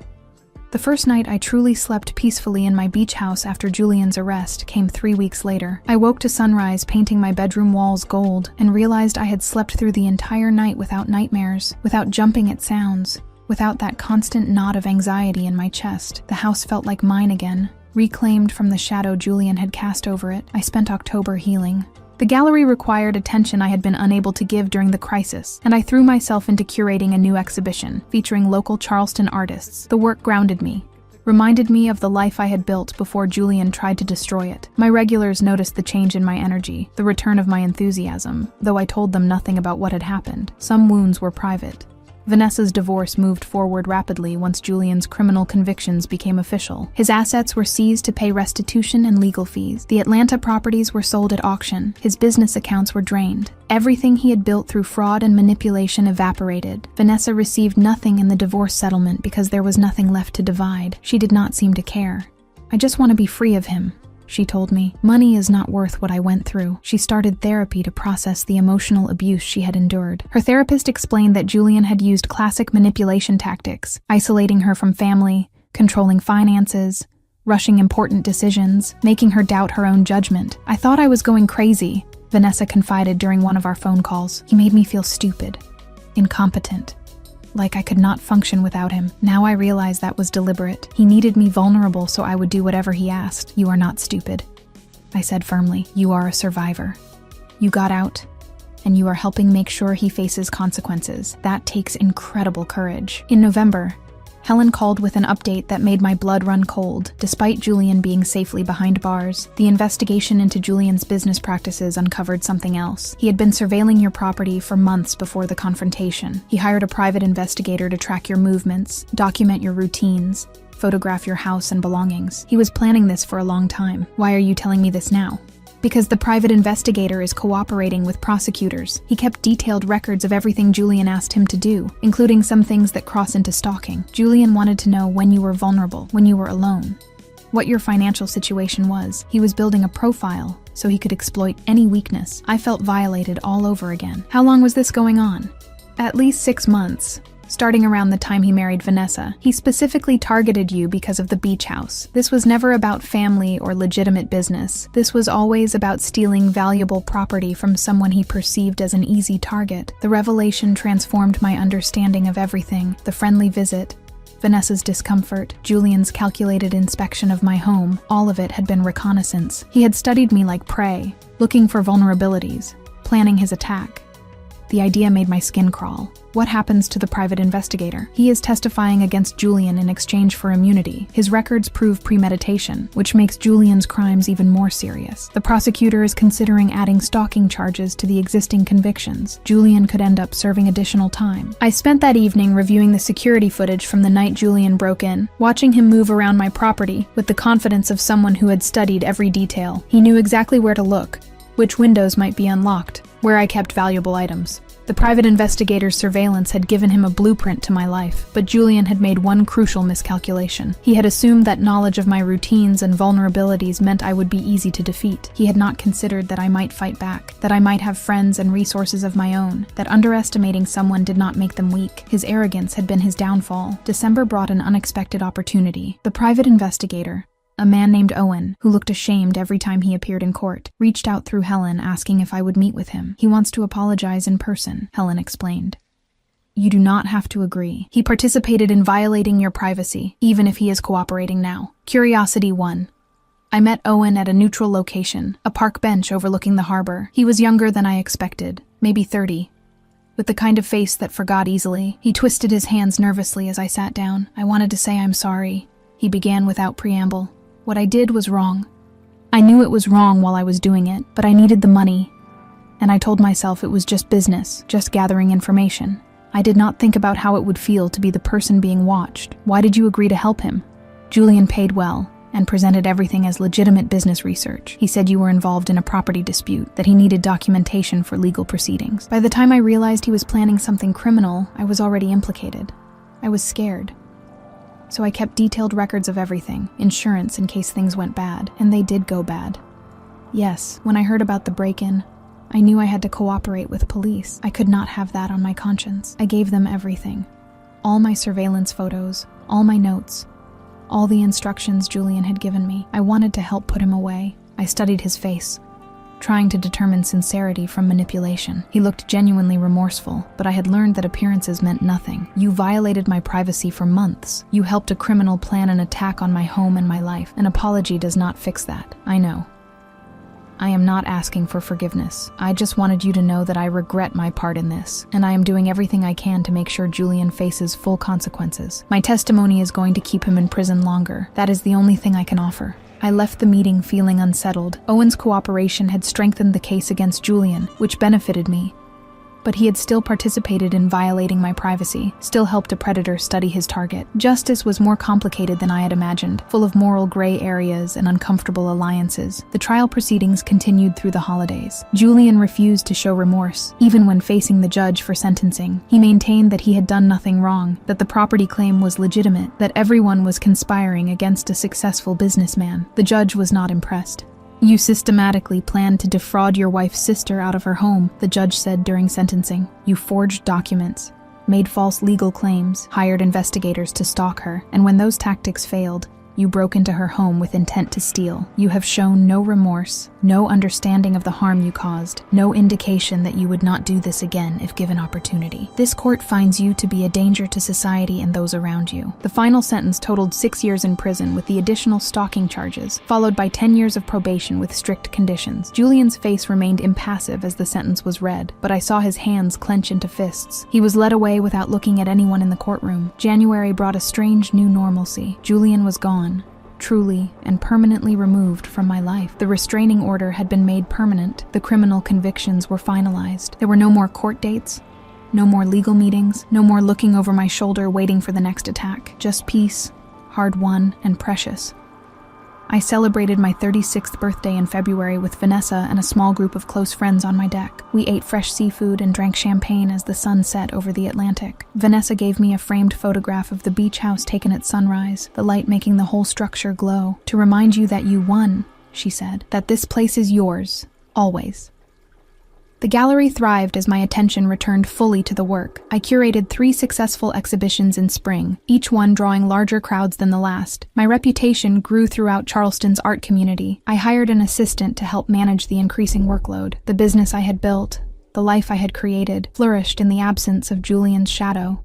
The first night I truly slept peacefully in my beach house after Julian's arrest came 3 weeks later. I woke to sunrise painting my bedroom walls gold and realized I had slept through the entire night without nightmares, without jumping at sounds, without that constant knot of anxiety in my chest. The house felt like mine again, reclaimed from the shadow Julian had cast over it. I spent October healing. The gallery required attention I had been unable to give during the crisis, and I threw myself into curating a new exhibition featuring local Charleston artists. The work grounded me, reminded me of the life I had built before Julian tried to destroy it. My regulars noticed the change in my energy, the return of my enthusiasm, though I told them nothing about what had happened. Some wounds were private. Vanessa's divorce moved forward rapidly once Julian's criminal convictions became official. His assets were seized to pay restitution and legal fees. The Atlanta properties were sold at auction. His business accounts were drained. Everything he had built through fraud and manipulation evaporated. Vanessa received nothing in the divorce settlement because there was nothing left to divide. She did not seem to care. "I just want to be free of him," she told me. "Money is not worth what I went through." She started therapy to process the emotional abuse she had endured. Her therapist explained that Julian had used classic manipulation tactics, isolating her from family, controlling finances, rushing important decisions, making her doubt her own judgment. "I thought I was going crazy," Vanessa confided during one of our phone calls. "He made me feel stupid, incompetent, like I could not function without him. Now I realize that was deliberate. He needed me vulnerable so I would do whatever he asked." "You are not stupid," I said firmly. "You are a survivor. You got out, and you are helping make sure he faces consequences. That takes incredible courage." In November, Helen called with an update that made my blood run cold. Despite Julian being safely behind bars, the investigation into Julian's business practices uncovered something else. He had been surveilling your property for months before the confrontation. He hired a private investigator to track your movements, document your routines, photograph your house and belongings. He was planning this for a long time. "Why are you telling me this now?" Because the private investigator is cooperating with prosecutors. He kept detailed records of everything Julian asked him to do, including some things that cross into stalking. Julian wanted to know when you were vulnerable, when you were alone, what your financial situation was. He was building a profile so he could exploit any weakness. I felt violated all over again. How long was this going on? At least 6 months. Starting around the time he married Vanessa. He specifically targeted you because of the beach house. This was never about family or legitimate business. This was always about stealing valuable property from someone he perceived as an easy target. The revelation transformed my understanding of everything. The friendly visit, Vanessa's discomfort, Julian's calculated inspection of my home, all of it had been reconnaissance. He had studied me like prey, looking for vulnerabilities, planning his attack. The idea made my skin crawl. What happens to the private investigator? He is testifying against Julian in exchange for immunity. His records prove premeditation, which makes Julian's crimes even more serious. The prosecutor is considering adding stalking charges to the existing convictions. Julian could end up serving additional time. I spent that evening reviewing the security footage from the night Julian broke in, watching him move around my property with the confidence of someone who had studied every detail. He knew exactly where to look, which windows might be unlocked, where I kept valuable items. The private investigator's surveillance had given him a blueprint to my life, but Julian had made one crucial miscalculation. He had assumed that knowledge of my routines and vulnerabilities meant I would be easy to defeat. He had not considered that I might fight back, that I might have friends and resources of my own, that underestimating someone did not make them weak. His arrogance had been his downfall. December brought an unexpected opportunity. The private investigator, a man named Owen, who looked ashamed every time he appeared in court, reached out through Helen asking if I would meet with him. He wants to apologize in person, Helen explained. You do not have to agree. He participated in violating your privacy, even if he is cooperating now. Curiosity 1. I met Owen at a neutral location, a park bench overlooking the harbor. He was younger than I expected, maybe 30. With the kind of face that forgot easily. He twisted his hands nervously as I sat down. I wanted to say I'm sorry. He began without preamble. What I did was wrong. I knew it was wrong while I was doing it, but I needed the money. And I told myself it was just business, just gathering information. I did not think about how it would feel to be the person being watched. Why did you agree to help him? Julian paid well and presented everything as legitimate business research. He said you were involved in a property dispute, that he needed documentation for legal proceedings. By the time I realized he was planning something criminal, I was already implicated. I was scared. So I kept detailed records of everything, insurance in case things went bad, and they did go bad. Yes, when I heard about the break-in, I knew I had to cooperate with police. I could not have that on my conscience. I gave them everything. All my surveillance photos, all my notes, all the instructions Julian had given me. I wanted to help put him away. I studied his face, trying to determine sincerity from manipulation. He looked genuinely remorseful, but I had learned that appearances meant nothing. You violated my privacy for months. You helped a criminal plan an attack on my home and my life. An apology does not fix that. I know. I am not asking for forgiveness. I just wanted you to know that I regret my part in this, and I am doing everything I can to make sure Julian faces full consequences. My testimony is going to keep him in prison longer. That is the only thing I can offer. I left the meeting feeling unsettled. Owen's cooperation had strengthened the case against Julian, which benefited me. But he had still participated in violating my privacy, still helped a predator study his target. Justice was more complicated than I had imagined, full of moral gray areas and uncomfortable alliances. The trial proceedings continued through the holidays. Julian refused to show remorse, even when facing the judge for sentencing. He maintained that he had done nothing wrong, that the property claim was legitimate, that everyone was conspiring against a successful businessman. The judge was not impressed. You systematically planned to defraud your wife's sister out of her home, the judge said during sentencing. You forged documents, made false legal claims, hired investigators to stalk her, and when those tactics failed, you broke into her home with intent to steal. You have shown no remorse, no understanding of the harm you caused, no indication that you would not do this again if given opportunity. This court finds you to be a danger to society and those around you. The final sentence totaled 6 years in prison with the additional stalking charges, followed by 10 years of probation with strict conditions. Julian's face remained impassive as the sentence was read, but I saw his hands clench into fists. He was led away without looking at anyone in the courtroom. January brought a strange new normalcy. Julian was gone. Truly and permanently removed from my life. The restraining order had been made permanent. The criminal convictions were finalized. There were no more court dates, no more legal meetings, no more looking over my shoulder waiting for the next attack. Just peace, hard-won and precious. I celebrated my 36th birthday in February with Vanessa and a small group of close friends on my deck. We ate fresh seafood and drank champagne as the sun set over the Atlantic. Vanessa gave me a framed photograph of the beach house taken at sunrise, the light making the whole structure glow. "To remind you that you won," she said, "that this place is yours, always." The gallery thrived as my attention returned fully to the work. I curated 3 successful exhibitions in spring, each one drawing larger crowds than the last. My reputation grew throughout Charleston's art community. I hired an assistant to help manage the increasing workload. The business I had built, the life I had created, flourished in the absence of Julian's shadow.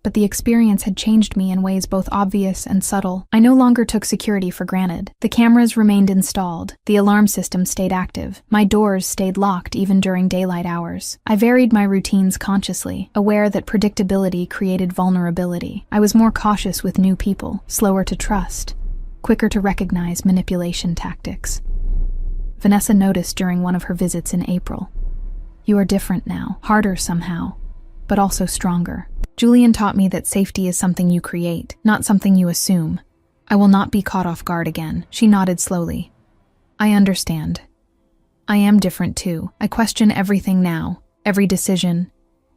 But the experience had changed me in ways both obvious and subtle. I no longer took security for granted. The cameras remained installed. The alarm system stayed active. My doors stayed locked even during daylight hours. I varied my routines consciously, aware that predictability created vulnerability. I was more cautious with new people, slower to trust, quicker to recognize manipulation tactics. Vanessa noticed during one of her visits in April. "You are different now, harder somehow, but also stronger. Julian taught me that safety is something you create, not something you assume. I will not be caught off guard again." She nodded slowly. "I understand. I am different too. I question everything now, every decision,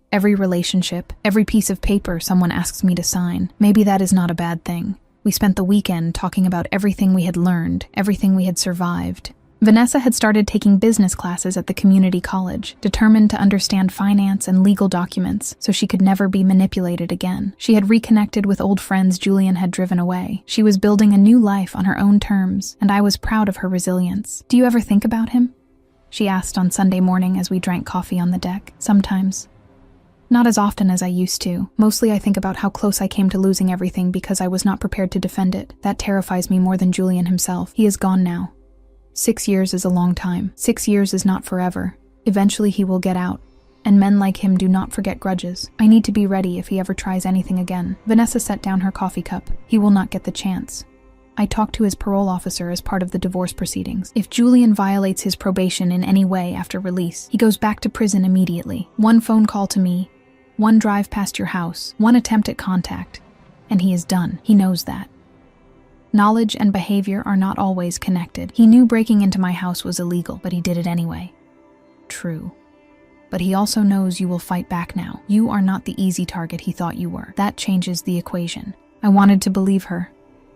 every relationship, every piece of paper someone asks me to sign. Maybe that is not a bad thing." We spent the weekend talking about everything we had learned, everything we had survived. Vanessa had started taking business classes at the community college, determined to understand finance and legal documents so she could never be manipulated again. She had reconnected with old friends Julian had driven away. She was building a new life on her own terms, and I was proud of her resilience. "Do you ever think about him?" she asked on Sunday morning as we drank coffee on the deck. "Sometimes. Not as often as I used to. Mostly I think about how close I came to losing everything because I was not prepared to defend it. That terrifies me more than Julian himself. He is gone now. 6 years is a long time. 6 years is not forever. Eventually he will get out, and men like him do not forget grudges. I need to be ready if he ever tries anything again." Vanessa set down her coffee cup. "He will not get the chance. I talked to his parole officer as part of the divorce proceedings. If Julian violates his probation in any way after release, he goes back to prison immediately. One phone call to me, one drive past your house, one attempt at contact, and he is done. He knows that. Knowledge and behavior are not always connected. He knew breaking into my house was illegal, but he did it anyway." "True. But he also knows you will fight back now. You are not the easy target he thought you were. That changes the equation." I wanted to believe her,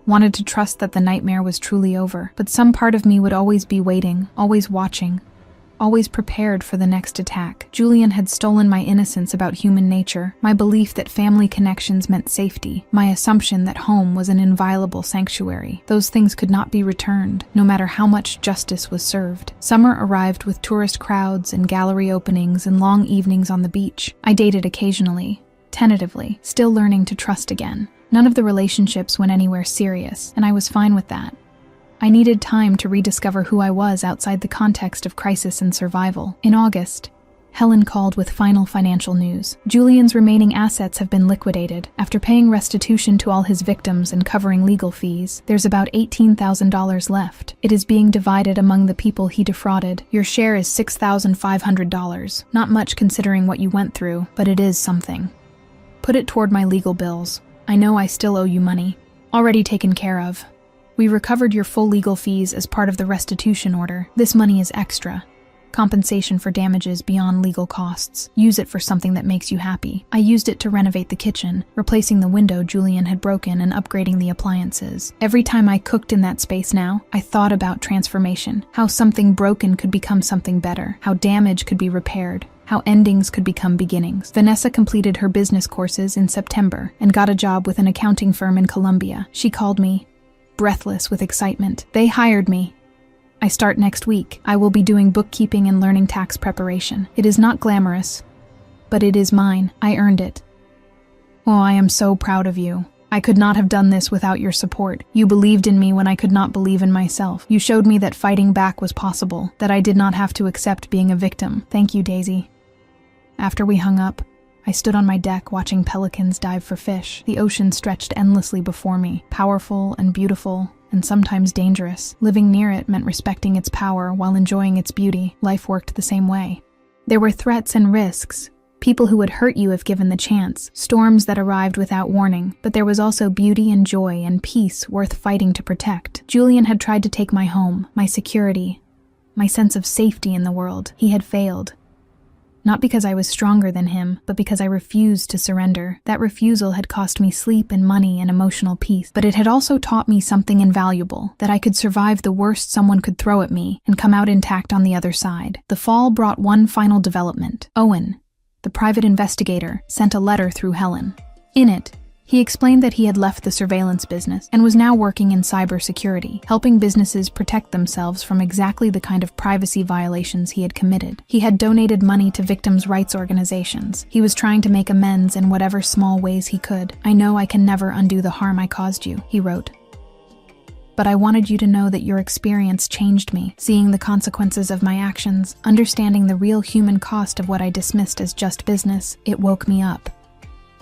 wanted to trust that the nightmare was truly over, but some part of me would always be waiting, always watching, always prepared for the next attack. Julian had stolen my innocence about human nature, my belief that family connections meant safety, my assumption that home was an inviolable sanctuary. Those things could not be returned, no matter how much justice was served. Summer arrived with tourist crowds and gallery openings and long evenings on the beach. I dated occasionally, tentatively, still learning to trust again. None of the relationships went anywhere serious, and I was fine with that. I needed time to rediscover who I was outside the context of crisis and survival. In August, Helen called with final financial news. Julian's remaining assets have been liquidated. After paying restitution to all his victims and covering legal fees, there's about $18,000 left. It is being divided among the people he defrauded. Your share is $6,500. Not much considering what you went through, but it is something. Put it toward my legal bills. I know I still owe you money. Already taken care of. We recovered your full legal fees as part of the restitution order. This money is extra. Compensation for damages beyond legal costs. Use it for something that makes you happy. I used it to renovate the kitchen, replacing the window Julian had broken and upgrading the appliances. Every time I cooked in that space now, I thought about transformation, how something broken could become something better, how damage could be repaired, how endings could become beginnings. Vanessa completed her business courses in September and got a job with an accounting firm in Colombia. She called me, breathless with excitement. They hired me. I start next week. I will be doing bookkeeping and learning tax preparation. It is not glamorous, but it is mine. I earned it. Oh, I am so proud of you. I could not have done this without your support. You believed in me when I could not believe in myself. You showed me that fighting back was possible, that I did not have to accept being a victim. Thank you, Daisy. After we hung up, I stood on my deck watching pelicans dive for fish. The ocean stretched endlessly before me, powerful and beautiful, and sometimes dangerous. Living near it meant respecting its power while enjoying its beauty. Life worked the same way. There were threats and risks, People who would hurt you if given the chance, storms that arrived without warning, but there was also beauty and joy and peace worth fighting to protect. Julian had tried to take my home, my security, my sense of safety in the world. He had failed. Not because I was stronger than him, but because I refused to surrender. That refusal had cost me sleep and money and emotional peace, but it had also taught me something invaluable, that I could survive the worst someone could throw at me and come out intact on the other side. The fall brought one final development. Owen, the private investigator, sent a letter through Helen. In it, he explained that he had left the surveillance business and was now working in cybersecurity, helping businesses protect themselves from exactly the kind of privacy violations he had committed. He had donated money to victims' rights organizations. He was trying to make amends in whatever small ways he could. "I know I can never undo the harm I caused you," he wrote. "But I wanted you to know that your experience changed me, seeing the consequences of my actions, understanding the real human cost of what I dismissed as just business. It woke me up.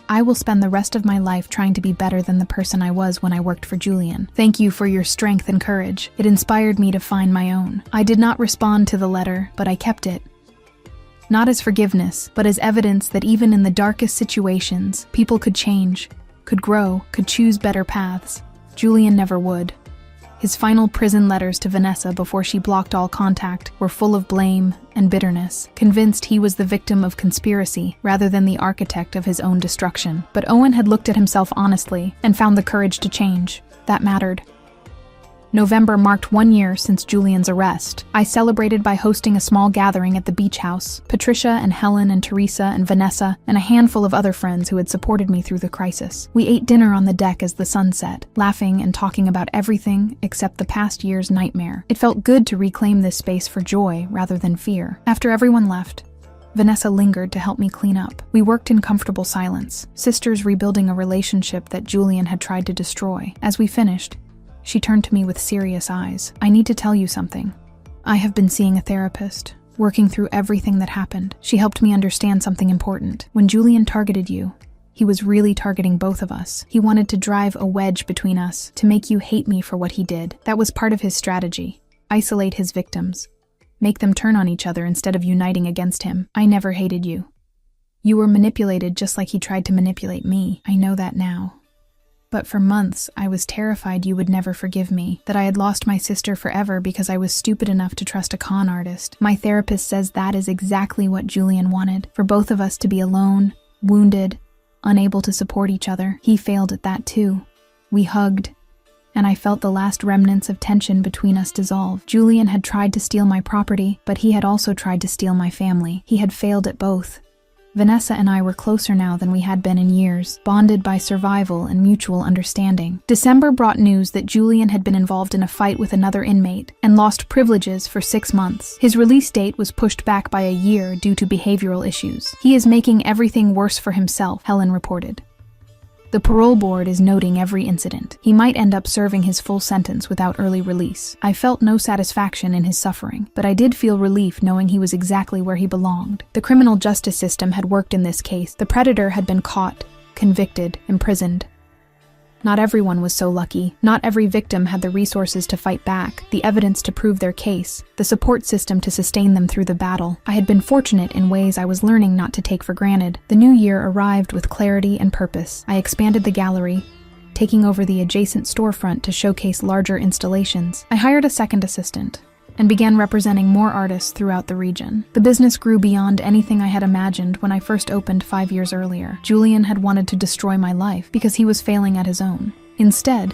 I will spend the rest of my life trying to be better than the person I was when I worked for Julian. Thank you for your strength and courage. It inspired me to find my own." I did not respond to the letter, but I kept it. Not as forgiveness, but as evidence that even in the darkest situations, people could change, could grow, could choose better paths. Julian never would. His final prison letters to Vanessa before she blocked all contact were full of blame and bitterness, convinced he was the victim of conspiracy rather than the architect of his own destruction. But Owen had looked at himself honestly and found the courage to change. That mattered. November marked 1 year since Julian's arrest. I celebrated by hosting a small gathering at the beach house. Patricia and Helen and Teresa and Vanessa and a handful of other friends who had supported me through the crisis. We ate dinner on the deck as the sun set, laughing and talking about everything except the past year's nightmare. It felt good to reclaim this space for joy rather than fear. After everyone left, Vanessa lingered to help me clean up. We worked in comfortable silence, sisters rebuilding a relationship that Julian had tried to destroy. As we finished, she turned to me with serious eyes. "I need to tell you something. I have been seeing a therapist, working through everything that happened. She helped me understand something important. When Julian targeted you, he was really targeting both of us. He wanted to drive a wedge between us, to make you hate me for what he did. That was part of his strategy. Isolate his victims. Make them turn on each other instead of uniting against him. I never hated you. You were manipulated just like he tried to manipulate me. I know that now. But for months, I was terrified you would never forgive me, that I had lost my sister forever because I was stupid enough to trust a con artist. My therapist says that is exactly what Julian wanted, for both of us to be alone, wounded, unable to support each other. He failed at that too. We hugged, and I felt the last remnants of tension between us dissolve. Julian had tried to steal my property, but he had also tried to steal my family. He had failed at both. Vanessa and I were closer now than we had been in years, bonded by survival and mutual understanding. December brought news that Julian had been involved in a fight with another inmate and lost privileges for 6 months. His release date was pushed back by a year due to behavioral issues. He is making everything worse for himself, Helen reported. The parole board is noting every incident. He might end up serving his full sentence without early release. I felt no satisfaction in his suffering, but I did feel relief knowing he was exactly where he belonged. The criminal justice system had worked in this case. The predator had been caught, convicted, imprisoned. Not everyone was so lucky. Not every victim had the resources to fight back, the evidence to prove their case, the support system to sustain them through the battle. I had been fortunate in ways I was learning not to take for granted. The new year arrived with clarity and purpose. I expanded the gallery, taking over the adjacent storefront to showcase larger installations. I hired a second assistant and began representing more artists throughout the region. The business grew beyond anything I had imagined when I first opened 5 years earlier. Julian had wanted to destroy my life because he was failing at his own. Instead,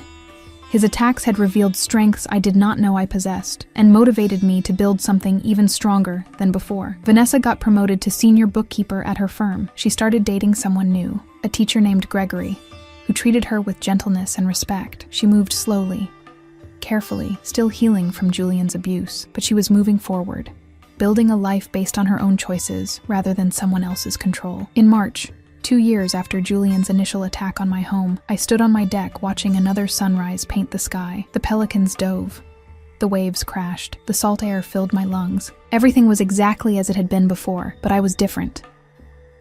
his attacks had revealed strengths I did not know I possessed and motivated me to build something even stronger than before. Vanessa got promoted to senior bookkeeper at her firm. She started dating someone new, a teacher named Gregory, who treated her with gentleness and respect. She moved slowly, carefully, still healing from Julian's abuse, but she was moving forward, building a life based on her own choices rather than someone else's control. In March, 2 years after Julian's initial attack on my home, I stood on my deck watching another sunrise paint the sky. The pelicans dove. The waves crashed. The salt air filled my lungs. Everything was exactly as it had been before, but I was different.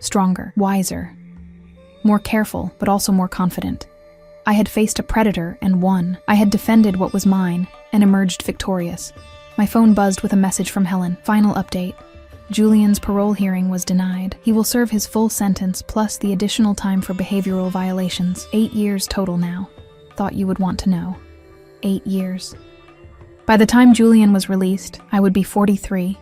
Stronger, wiser, more careful, but also more confident. I had faced a predator and won. I had defended what was mine and emerged victorious. My phone buzzed with a message from Helen. Final update. Julian's parole hearing was denied. He will serve his full sentence plus the additional time for behavioral violations. 8 years total now. Thought you would want to know. 8 years. By the time Julian was released, I would be 43.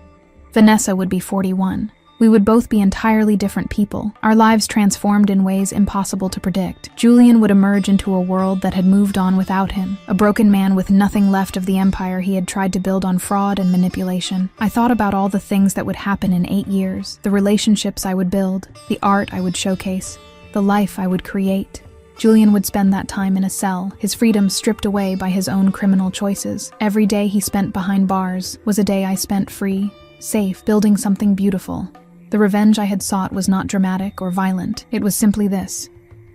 Vanessa would be 41. We would both be entirely different people, our lives transformed in ways impossible to predict. Julian would emerge into a world that had moved on without him, a broken man with nothing left of the empire he had tried to build on fraud and manipulation. I thought about all the things that would happen in 8 years, the relationships I would build, the art I would showcase, the life I would create. Julian would spend that time in a cell, his freedom stripped away by his own criminal choices. Every day he spent behind bars was a day I spent free, safe, building something beautiful. The revenge I had sought was not dramatic or violent. It was simply this: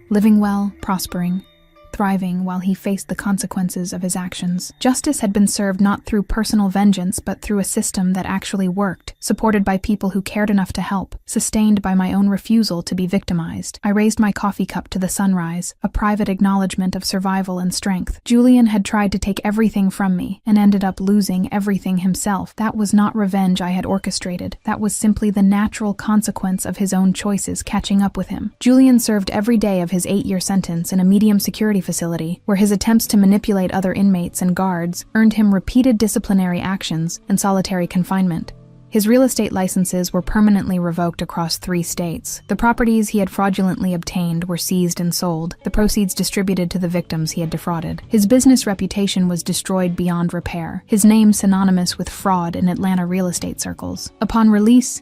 living well, prospering, thriving while he faced the consequences of his actions. Justice had been served not through personal vengeance, but through a system that actually worked, supported by people who cared enough to help, sustained by my own refusal to be victimized. I raised my coffee cup to the sunrise, a private acknowledgement of survival and strength. Julian had tried to take everything from me and ended up losing everything himself. That was not revenge I had orchestrated. That was simply the natural consequence of his own choices catching up with him. Julian served every day of his 8-year sentence in a medium security facility, where his attempts to manipulate other inmates and guards earned him repeated disciplinary actions and solitary confinement. His real estate licenses were permanently revoked across 3 states. The properties he had fraudulently obtained were seized and sold, the proceeds distributed to the victims he had defrauded. His business reputation was destroyed beyond repair, his name synonymous with fraud in Atlanta real estate circles. Upon release,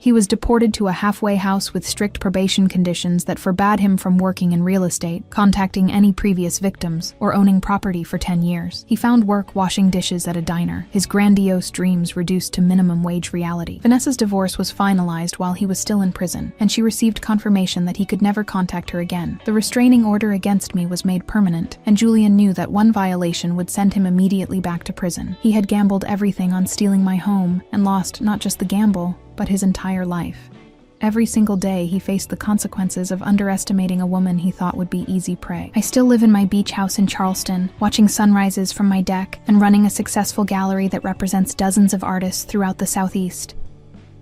he was deported to a halfway house with strict probation conditions that forbade him from working in real estate, contacting any previous victims, or owning property for 10 years. He found work washing dishes at a diner, his grandiose dreams reduced to minimum wage reality. Vanessa's divorce was finalized while he was still in prison, and she received confirmation that he could never contact her again. The restraining order against me was made permanent, and Julian knew that one violation would send him immediately back to prison. He had gambled everything on stealing my home, and lost not just the gamble, but his entire life. Every single day, he faced the consequences of underestimating a woman he thought would be easy prey. I still live in my beach house in Charleston, watching sunrises from my deck and running a successful gallery that represents dozens of artists throughout the Southeast.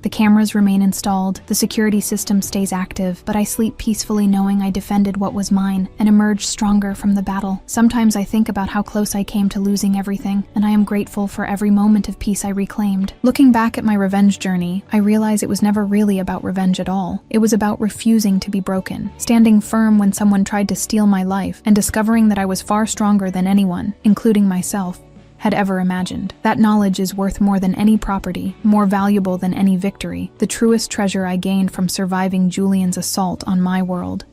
The cameras remain installed, the security system stays active, but I sleep peacefully knowing I defended what was mine and emerged stronger from the battle. Sometimes I think about how close I came to losing everything, and I am grateful for every moment of peace I reclaimed. Looking back at my revenge journey, I realize it was never really about revenge at all. It was about refusing to be broken, standing firm when someone tried to steal my life, and discovering that I was far stronger than anyone, including myself, had ever imagined. That knowledge is worth more than any property, more valuable than any victory, the truest treasure I gained from surviving Julian's assault on my world.